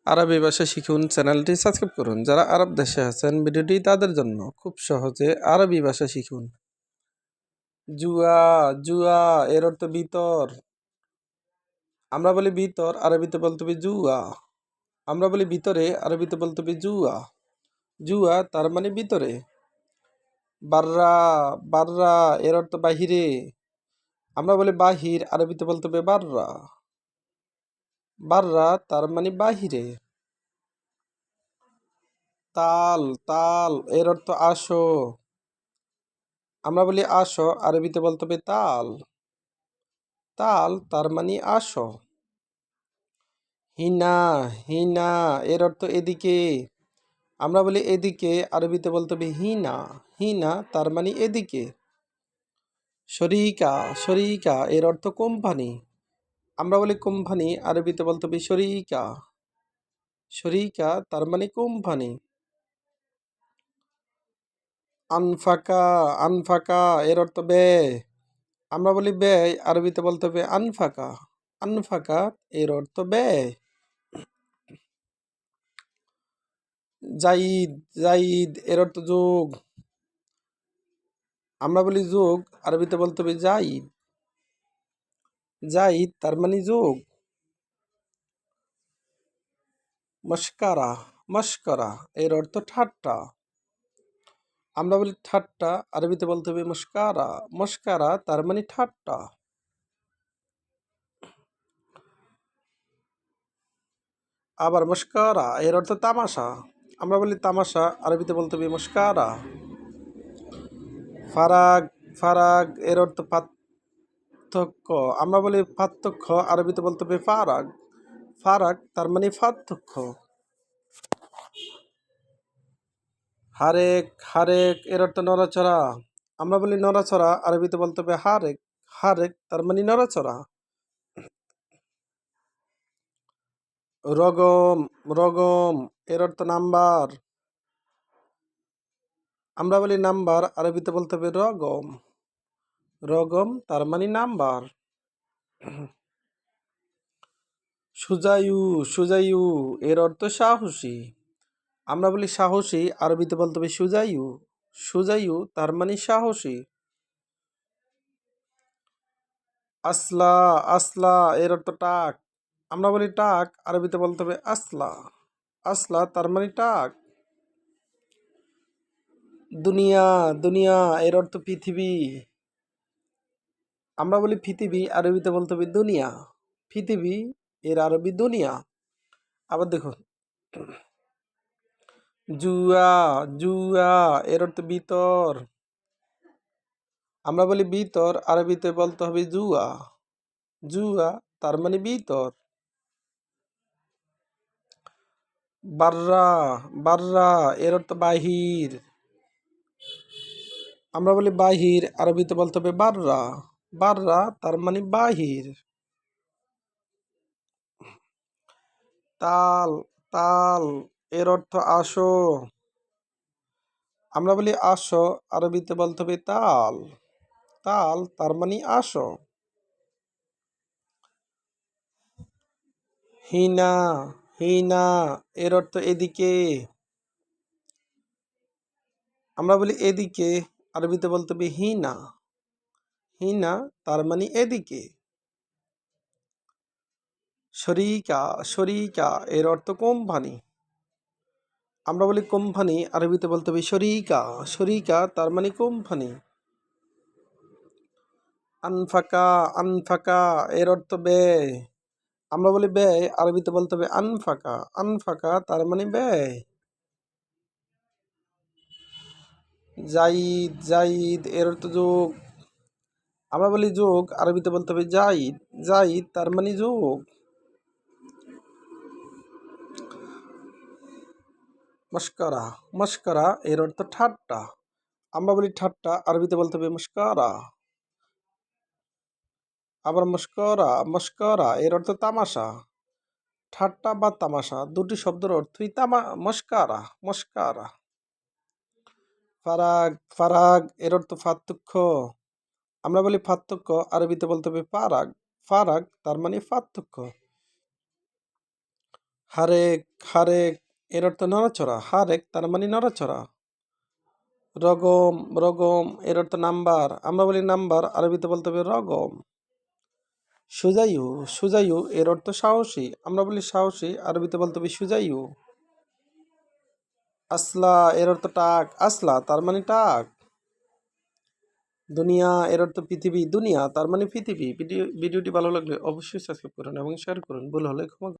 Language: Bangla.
আরবি ভাষা শিখুন চ্যানেলটি সাবস্ক্রাইব করুন। যারা আরব দেশে আছেন ভিডিওটি তাদের জন্য। খুব সহজে আরবি ভাষা শিখুন। জুয়া, জুয়া এর অর্থ ভিতর। আমরা বলি ভিতর, আরবিতে বলতে হবে জুয়া। আমরা বলি ভিতরে, আরবিতে বলতে হবে জুয়া। জুয়া তার মানে ভিতরে। বাররা, বাররা এর অর্থ বাহিরে। আমরা বলি বাহির, আরবিতে বলতে হবে বাররা। বাররা তার মানে বাহিরে। তাল, তাল এর অর্থ আসো। আমরা বলি আসো, আরবিতে বলতে হবে তাল। তাল তার মানে আসো। হিনা, হিনা এর অর্থ এদিকে। আমরা বলি এদিকে, আরবিতে বলতে হবে হিনা। হিনা তার মানে এদিকে। শরিকা, শরিকা এর অর্থ কোম্পানি। আমরা বলি কোম্পানি, আরবিতে বলতে হবে শরিকা। শরিকা তার মানে কোম্পানি। আনফাকা, আনফাকা এর অর্থ ব্যয়। আমরা বলি ব্যয়, আরবিতে বলতে হবে আনফাকা। আনফাকা এর অর্থ ব্যয়। জাইদ, জাইদ এর অর্থ যোগ। আমরা বলি যোগ, আরবিতে বলতে হবে জাইদ। জাইদ তার মানে যোগ। মস্কারা, মস্করা এর অর্থ ঠাট্টা। আমরা বলি ঠাট্টা, আরবিতে বলতে হবে মস্কারা। মস্কারা তার মানে ঠাট্টা। আবার মস্কারা এর অর্থ তামাশা। আমরা বলি তামাশা, আরবিতে বলতে হবে মস্কারা। ফারাগ, ফারাগ এর অর্থ পার্থক্য। আমরা বলি পার্থক্য, আরবিতে বলতে হবে ফারাগ। ফারাক তার মানে পার্থক্য। হারেক, হারেক এর অর্থ নড়াচড়া। আমরা বলি নড়াচড়া, আরবিতে বলতে হবে হারেক। হারেক তার মানে নড়াচড়া। রগম, রগম এর অর্থ নাম্বার। আমরা বলি নাম্বার, আরবিতে বলতে হবে রগম। রগম তার মানে নাম্বার। সুজায়ু, সুজায়ু এর অর্থ সাহসী। আমরা বলি সাহসী, আরবিতে বলতে হবে সুজায়ু। সুজায়ু তার মানে সাহসী। আসলা, আসলা এর অর্থ টাক। আমরা বলি টাক, আরবিতে বলতে হবে আসলা। আসলা তার মানে টাক। দুনিয়া, দুনিয়া এর অর্থ পৃথিবী। আমরা বলি পৃথিবী, আরবিতে বলতে হবে দুনিয়া। পৃথিবী এর আরবি দুনিয়া। আবার দেখুন, জুয়া, জুয়া এর অর্থ ভিতর। আমরা বলি ভিতর, আরবিতে বলতে হবে জুয়া। জুয়া তার মানে ভিতর। বাররা, বাররা এর অর্থ বাহির। আমরা বলি বাহির, আরবিতে বলতে হবে বাররা। বাররা তার মানে বাহির। তাল, তাল এর অর্থ আসো। আমরা বলি আসো, আরবিতে বলতে হবে তাল। তাল তার মানে আসো। হিনা, হিনা এর অর্থ এদিকে। আমরা বলি এদিকে, আরবিতে বলতে হবে হিনা। হিনা তার মানে এদিকে। শরিকা, শরিকা এর অর্থ কোম্পানি। আমরা বলি কোম্পানি, আরবিতে বলতে হবে শরিকা। শরিকা তার মানে কোম্পানি। আনফাকা, আনফাকা এর অর্থ ব্যয়। আমরা বলি ব্যয়, আরবিতে বলতে হবে আনফাকা। আনফাকা তার মানে ব্যয়। জাইদ, জাইদ এর অর্থ যোগ। আমরা বলি যোগ, আরবিতে বলতে হবে জাইদ। জাইদ তার মানে যোগ। মস্করা, মস্করা এর অর্থ ঠাট্টা। আমরা বলি ঠাট্টা, আরবিতে বলতে হবে মস্করা। আবার মস্করা, মস্করা এর অর্থ তামাশা। ঠাট্টা বা তামাশা দুটি শব্দের অর্থই মস্কারা, মস্কারা। ফারাগ, ফারাগ এর অর্থ পার্থক্য। আমরা বলি পার্থক্য, আরবিতে বলতে হবে ফারাগ। ফারাগ তার মানে পার্থক্য। হারেক হারেক এর অর্থ নড়াচড়া, হারেক তার মানে নড়াচড়া। রগম রগম এর অর্থ নাম্বার, আমরা বলি নাম্বার, আরবিতে বলতে হবে রগম। সুজাইউ সুজাইউ এর অর্থ সাহসী, আমরা বলি সাহসী, আরবিতে বলতে হবে সুজাইউ। আসলা এর অর্থ টাক, আসলা তার মানে টাক। দুনিয়া এর অর্থ পৃথিবী, দুনিয়া তার মানে পৃথিবী। ভিডিওটি ভালো লাগলে অবশ্যই সাবস্ক্রাইব করুন এবং শেয়ার করুন, ভুল হলে ক্ষমা